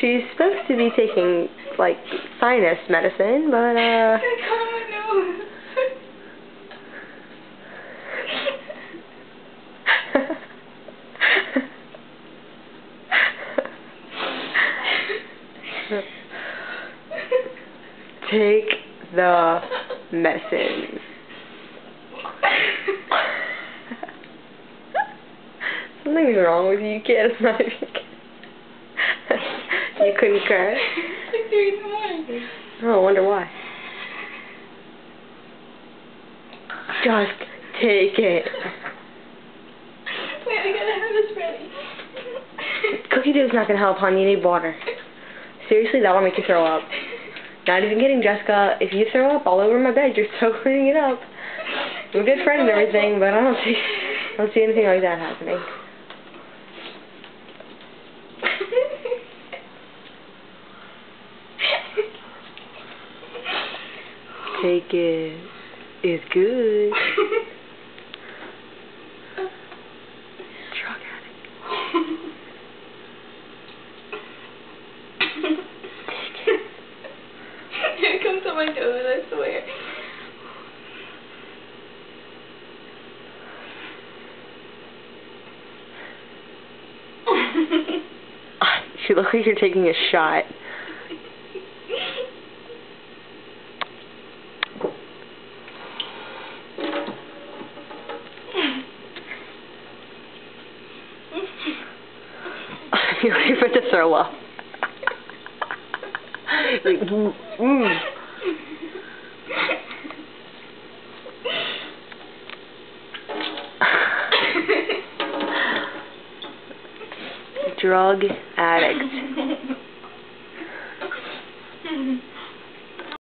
She's supposed to be taking, like, sinus medicine, but, It's gonna come in my nose. Take the medicine. Something's wrong with you, kid. It's not even You couldn't cry? It's like 3 in the morning. Oh, I wonder why. Just take it. Wait, I gotta have this ready. Cookie dough's not gonna help, hon. You need water. Seriously, that'll make you throw up. Not even kidding, Jessica. If you throw up all over my bed, you're so cleaning it up. I'm a good friend and everything, but I don't see anything like that happening. Take it. It's good. Drug addict. It comes on my nose, I swear. You look like you're taking a shot. You're ready for it to throw up. Like, Drug addict.